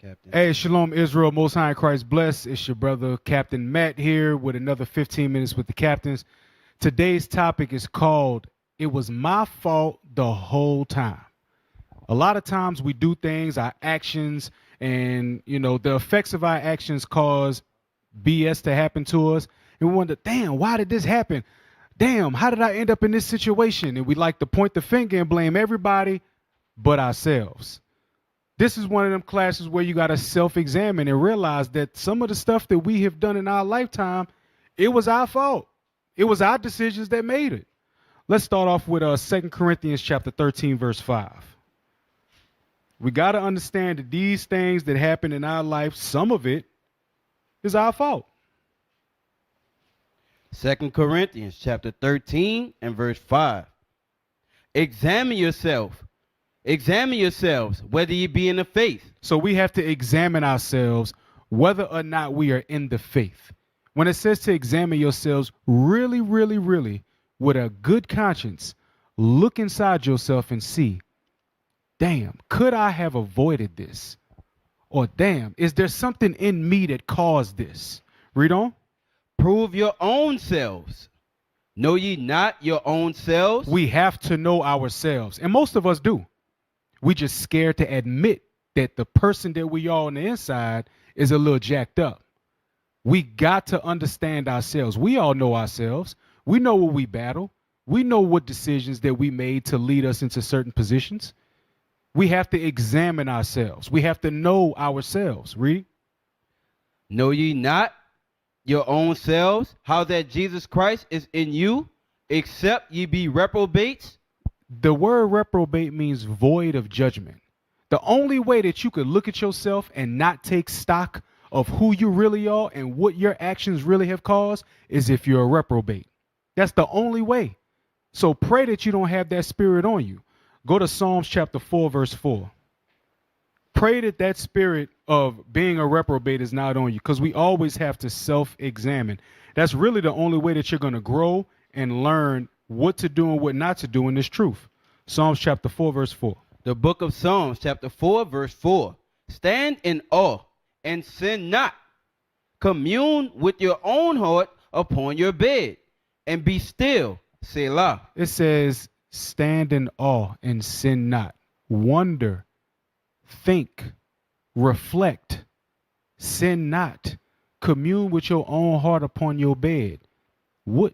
Captain. Hey, Shalom Israel, Most High in Christ bless. It's your brother Captain Matt here with another 15 minutes with the captains. Today's topic is called "It Was My Fault the Whole Time." A lot of times we do things, our actions, and the effects of our actions cause BS to happen to us. And we wonder, damn, why did this happen? Damn, how did I end up in this situation? And we like to point the finger and blame everybody but ourselves. This is one of them classes where you got to self-examine and realize that some of the stuff that we have done in our lifetime, it was our fault. It was our decisions that made it. Let's start off with 2 Corinthians chapter 13, verse 5. We got to understand that these things that happen in our life, some of it is our fault. 2 Corinthians chapter 13 and verse 5. Examine yourselves, whether ye be in the faith. So we have to examine ourselves whether or not we are in the faith. When it says to examine yourselves, really, really, really, with a good conscience, look inside yourself and see, damn, could I have avoided this? Or damn, is there something in me that caused this? Read on. Prove your own selves. Know ye not your own selves? We have to know ourselves, and most of us do. We just scared to admit that the person that we are on the inside is a little jacked up. We got to understand ourselves. We all know ourselves. We know what we battle. We know what decisions that we made to lead us into certain positions. We have to examine ourselves. We have to know ourselves. Read. Know ye not your own selves, how that Jesus Christ is in you, except ye be reprobates? The word reprobate means void of judgment. The only way that you could look at yourself and not take stock of who you really are and what your actions really have caused is if you're a reprobate. That's the only way. So pray that you don't have that spirit on you. Go to Psalms chapter 4, verse 4. Pray that that spirit of being a reprobate is not on you, because we always have to self-examine. That's really the only way that you're going to grow and learn what to do and what not to do in this truth. Psalms chapter 4, verse 4. The book of Psalms chapter 4, verse 4. Stand in awe and sin not. Commune with your own heart upon your bed, and be still. Selah. It says, stand in awe and sin not. Wonder, think, reflect, sin not. Commune with your own heart upon your bed. What?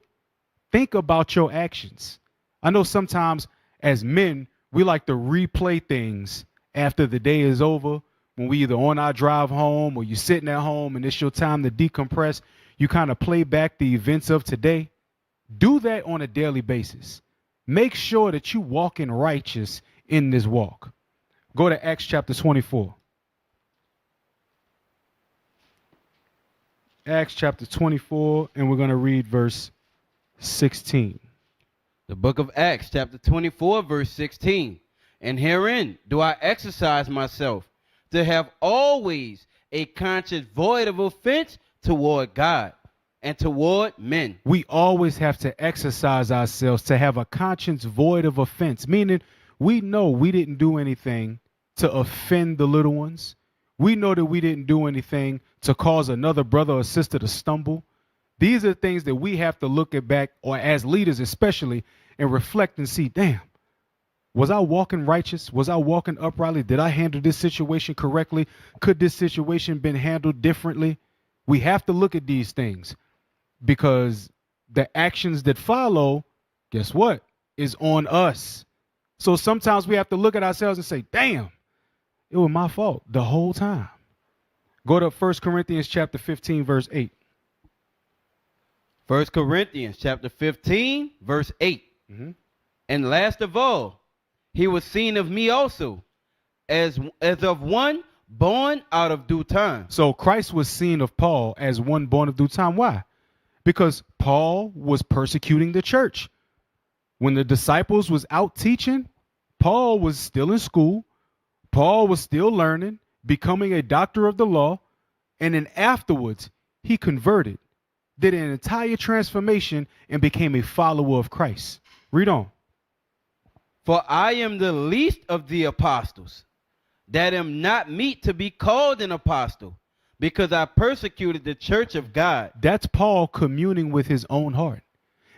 Think about your actions. I know sometimes as men, we like to replay things after the day is over. When we either on our drive home or you're sitting at home and it's your time to decompress, you kind of play back the events of today. Do that on a daily basis. Make sure that you walk in righteous in this walk. Go to Acts chapter 24. Acts chapter 24, and we're going to read verse 16. The book of Acts chapter 24, verse 16. And herein do I exercise myself to have always a conscience void of offense toward God and toward men. We always have to exercise ourselves to have a conscience void of offense, meaning we know we didn't do anything to offend the little ones. We know that we didn't do anything to cause another brother or sister to stumble. These are things that we have to look at back, or as leaders especially, and reflect and see, damn, was I walking righteous? Was I walking uprightly? Did I handle this situation correctly? Could this situation been handled differently? We have to look at these things because the actions that follow, guess what, is on us. So sometimes we have to look at ourselves and say, damn, it was my fault the whole time. Go to 1 Corinthians chapter 15, verse 8. 1 Corinthians chapter 15, verse 8. Mm-hmm. And last of all, he was seen of me also, as of one born out of due time. So Christ was seen of Paul as one born of due time. Why? Because Paul was persecuting the church. When the disciples was out teaching, Paul was still in school. Paul was still learning, becoming a doctor of the law. And then afterwards, he converted, did an entire transformation, and became a follower of Christ. Read on. For I am the least of the apostles, that am not meet to be called an apostle, because I persecuted the church of God. That's Paul communing with his own heart.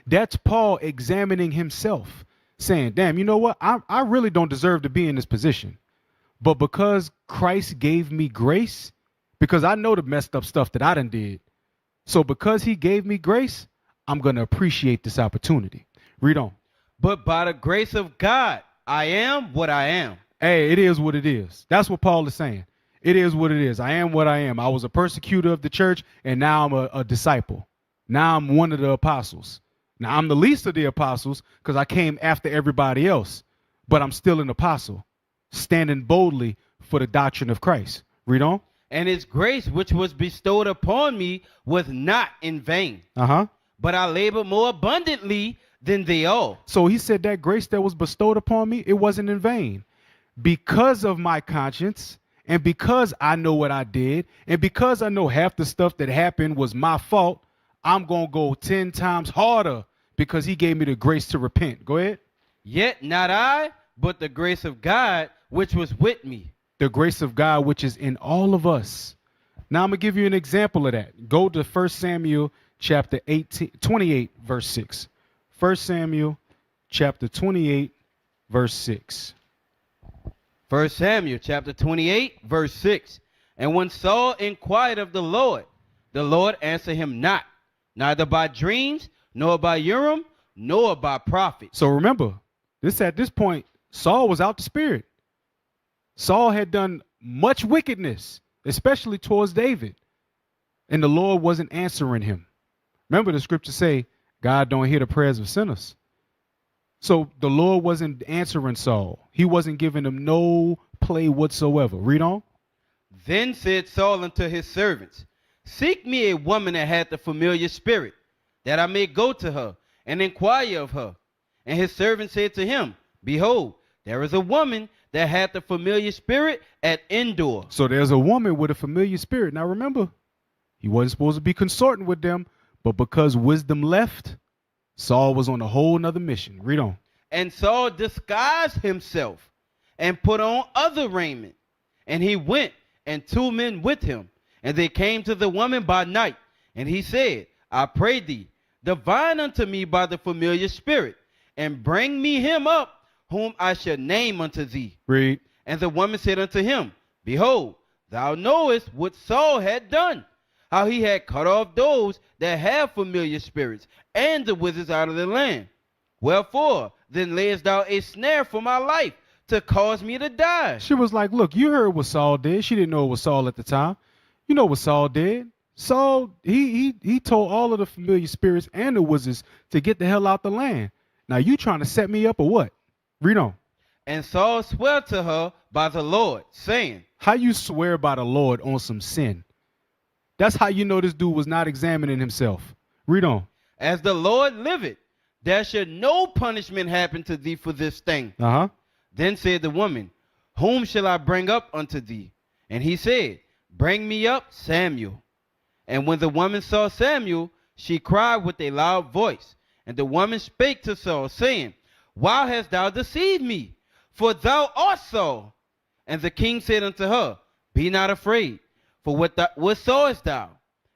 That's Paul examining himself, saying, damn, you know what? I really don't deserve to be in this position. But because Christ gave me grace, because I know the messed up stuff that I done did. So because he gave me grace, I'm going to appreciate this opportunity. Read on. But by the grace of God, I am what I am. Hey, it is what it is. That's what Paul is saying. It is what it is. I am what I am. I was a persecutor of the church, and now I'm a disciple. Now I'm one of the apostles. Now I'm the least of the apostles because I came after everybody else, but I'm still an apostle, standing boldly for the doctrine of Christ. Read on. And his grace which was bestowed upon me was not in vain. But I labor more abundantly than they all. So he said that grace that was bestowed upon me, it wasn't in vain. Because of my conscience, and because I know what I did, and because I know half the stuff that happened was my fault, I'm going to go 10 times harder because he gave me the grace to repent. Go ahead. Yet not I, but the grace of God which was with me. The grace of God which is in all of us. Now I'm going to give you an example of that. Go to 1 Samuel chapter 28, verse 6. 1 Samuel chapter 28, verse 6. 1 Samuel chapter 28, verse 6. And when Saul inquired of the Lord answered him not, neither by dreams, nor by Urim, nor by prophet. So remember, at this point, Saul was out the spirit. Saul had done much wickedness, especially towards David, and the Lord wasn't answering him. Remember, the scriptures say, God don't hear the prayers of sinners. So the Lord wasn't answering Saul. He wasn't giving him no play whatsoever. Read on. Then said Saul unto his servants, seek me a woman that hath the familiar spirit, that I may go to her and inquire of her. And his servant said to him, behold, there is a woman that hath the familiar spirit at Endor. So there's a woman with a familiar spirit. Now remember, he wasn't supposed to be consorting with them, but because wisdom left, Saul was on a whole nother mission. Read on. And Saul disguised himself and put on other raiment. And he went, and 2 men with him. And they came to the woman by night. And he said, I pray thee, divine unto me by the familiar spirit, and bring me him up, whom I shall name unto thee. Read. And the woman said unto him, behold, thou knowest what Saul had done, how he had cut off those that have familiar spirits, and the wizards out of the land. Wherefore, then layest thou a snare for my life, to cause me to die. She was like, look, you heard what Saul did. She didn't know it was Saul at the time. You know what Saul did. Saul, he told all of the familiar spirits and the wizards to get the hell out the land. Now you trying to set me up or what? Read on. And Saul swore to her by the Lord, saying, how you swear by the Lord on some sin? That's how you know this dude was not examining himself. Read on. as the Lord liveth, there should no punishment happen to thee for this thing. Then said the woman, whom shall I bring up unto thee? And he said, bring me up Samuel. And when the woman saw Samuel, she cried with a loud voice. And the woman spake to Saul, saying, why hast thou deceived me? For thou art Saul. And the king said unto her, be not afraid, for what sawest thou?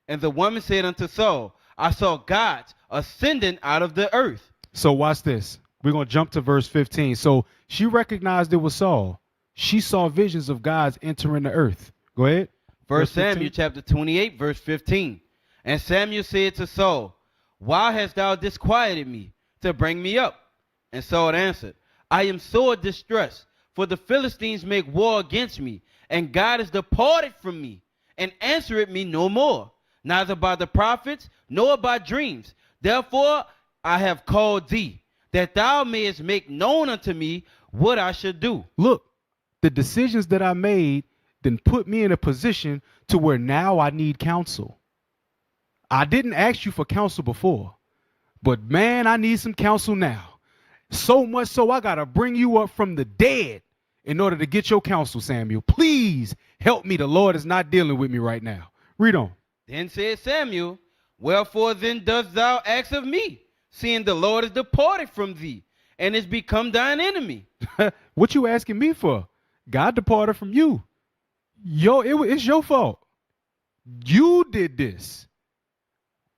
And the woman said unto Saul, I saw gods ascending out of the earth. So watch this. We're going to jump to verse 15. So she recognized it was Saul. She saw visions of gods entering the earth. Go ahead. First Samuel chapter 28, verse 15. And Samuel said to Saul, why hast thou disquieted me to bring me up? And Saul answered, I am sore distressed, for the Philistines make war against me, and God is departed from me, and answereth me no more, neither by the prophets, nor by dreams. Therefore I have called thee, that thou mayest make known unto me what I should do. Look, the decisions that I made then put me in a position to where now I need counsel. I didn't ask you for counsel before, but man, I need some counsel now. So much so I got to bring you up from the dead in order to get your counsel, Samuel. Please help me. The Lord is not dealing with me right now. Read on. Then said Samuel, wherefore then dost thou ask of me, seeing the Lord is departed from thee, and is become thine enemy? What you asking me for? God departed from you. It's your fault. You did this.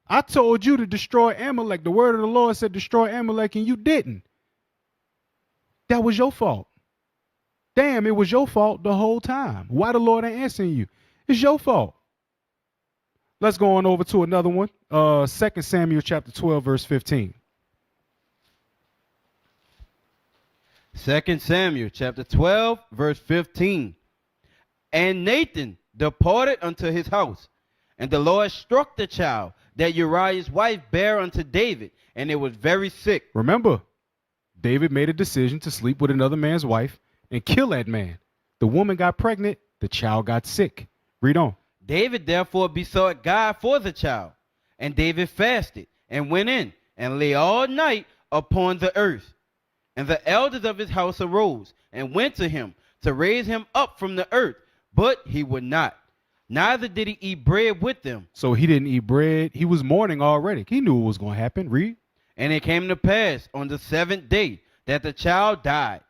I told you to destroy Amalek. The word of the Lord said destroy Amalek, and you didn't. That was your fault. Damn, it was your fault the whole time. Why the Lord ain't answering you? It's your fault. Let's go on over to another one. 2 Samuel chapter 12, verse 15. 2 Samuel chapter 12, verse 15. And Nathan departed unto his house, and the Lord struck the child that Uriah's wife bare unto David, and it was very sick. Remember, David made a decision to sleep with another man's wife and kill that man. The woman got pregnant. The child got sick. Read on. David therefore besought God for the child. And David fasted and went in and lay all night upon the earth. And the elders of his house arose and went to him to raise him up from the earth, but he would not. Neither did he eat bread with them. So he didn't eat bread. He was mourning already. He knew what was going to happen. Read. And it came to pass on the 7th day that the child died.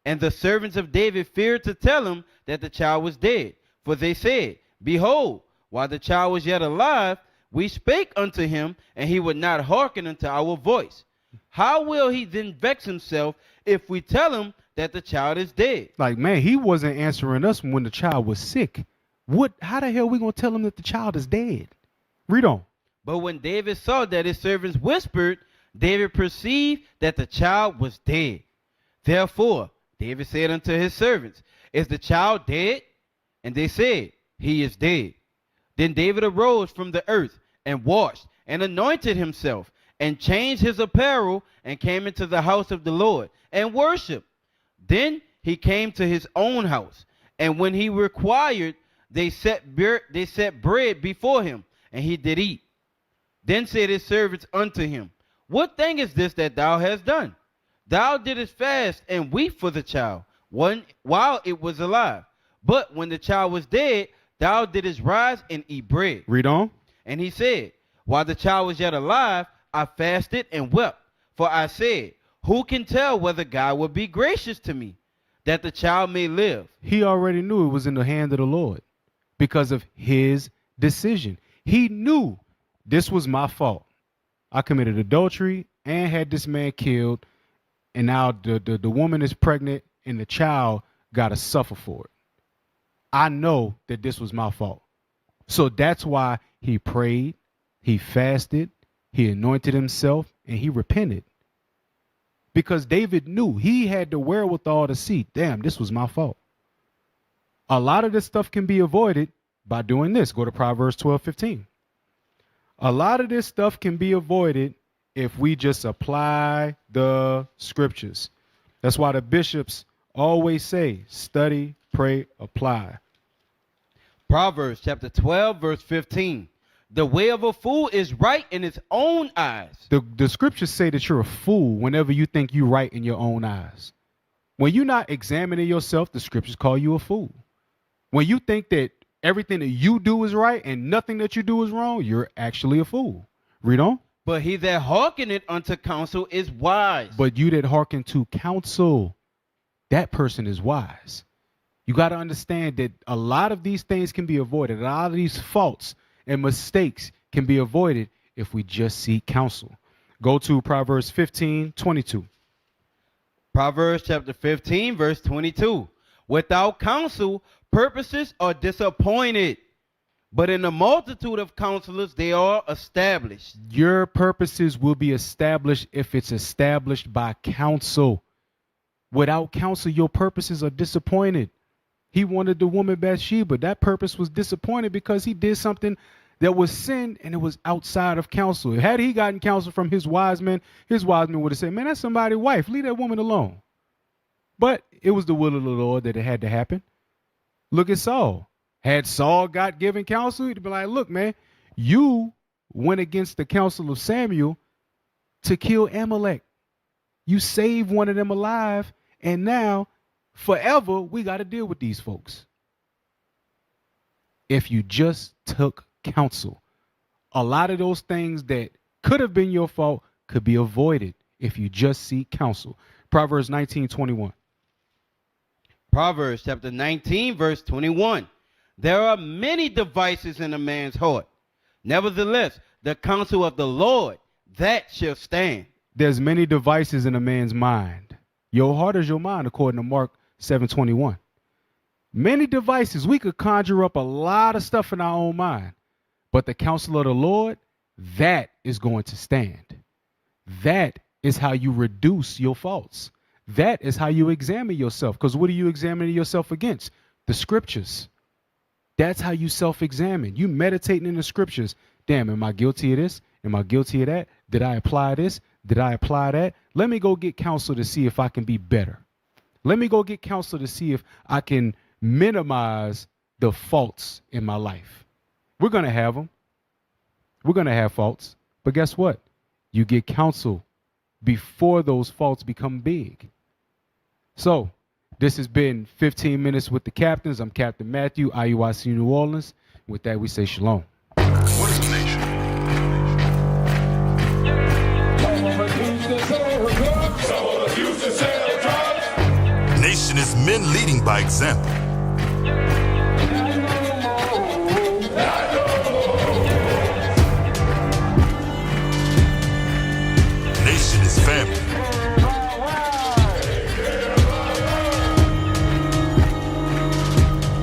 And the servants of David feared to tell him that the child was dead. For they said, Behold, while the child was yet alive, we spake unto him, and he would not hearken unto our voice. How will he then vex himself if we tell him that the child is dead? Like, man, he wasn't answering us when the child was sick. How the hell are we going to tell him that the child is dead? Read on. But when David saw that his servants whispered, David perceived that the child was dead. Therefore, David said unto his servants, Is the child dead? And they said, He is dead. Then David arose from the earth and washed and anointed himself and changed his apparel and came into the house of the Lord and worshiped. Then he came to his own house, and when he required, they set bread before him, and he did eat. Then said his servants unto him, What thing is this that thou hast done? Thou didst fast and weep for the child while it was alive. But when the child was dead, thou didst rise and eat bread. Read on. And he said, While the child was yet alive, I fasted and wept. For I said, Who can tell whether God will be gracious to me, that the child may live? He already knew it was in the hand of the Lord because of his decision. He knew this was my fault. I committed adultery and had this man killed. And now the woman is pregnant and the child got to suffer for it. I know that this was my fault. So that's why he prayed, he fasted, he anointed himself, and he repented. Because David knew he had the wherewithal to see, damn, this was my fault. A lot of this stuff can be avoided by doing this. Go to Proverbs 12:15. A lot of this stuff can be avoided if we just apply the scriptures. That's why the bishops always say, study, pray, apply. Proverbs chapter 12, verse 15. The way of a fool is right in his own eyes. The scriptures say that you're a fool whenever you think you're right in your own eyes. When you're not examining yourself, the scriptures call you a fool. When you think that everything that you do is right and nothing that you do is wrong, you're actually a fool. Read on. But he that hearkeneth unto counsel is wise. But you that hearken to counsel, that person is wise. You got to understand that a lot of these things can be avoided. A lot of these faults and mistakes can be avoided if we just seek counsel. Go to Proverbs 15:22. Proverbs chapter 15, verse 22. Without counsel, purposes are disappointed, but in the multitude of counselors, they are established. Your purposes will be established if it's established by counsel. Without counsel, your purposes are disappointed. He wanted the woman Bathsheba. That purpose was disappointed because he did something that was sin and it was outside of counsel. Had he gotten counsel from his wise men would have said, man, that's somebody's wife. Leave that woman alone. But it was the will of the Lord that it had to happen. Look at Saul. Had Saul got given counsel, he'd be like, look, man, you went against the counsel of Samuel to kill Amalek. You saved one of them alive, and now forever we got to deal with these folks. If you just took counsel, a lot of those things that could have been your fault could be avoided if you just seek counsel. Proverbs 19:21. Proverbs chapter 19, verse 21. There are many devices in a man's heart. Nevertheless, the counsel of the Lord, that shall stand. There's many devices in a man's mind. Your heart is your mind, according to Mark 7:21. Many devices. We could conjure up a lot of stuff in our own mind. But the counsel of the Lord, that is going to stand. That is how you reduce your faults. That is how you examine yourself. Because what are you examining yourself against? The scriptures. That's how you self-examine. You meditating in the scriptures. Damn, am I guilty of this? Am I guilty of that? Did I apply this? Did I apply that? Let me go get counsel to see if I can be better. Let me go get counsel to see if I can minimize the faults in my life. We're going to have them. We're going to have faults. But guess what? You get counsel before those faults become big. So this has been 15 Minutes with the Captains. I'm Captain Matthew, IUIC New Orleans. With that, we say shalom. What is a nation? Nation is men leading by example. Nation is family.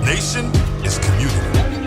Nation is community.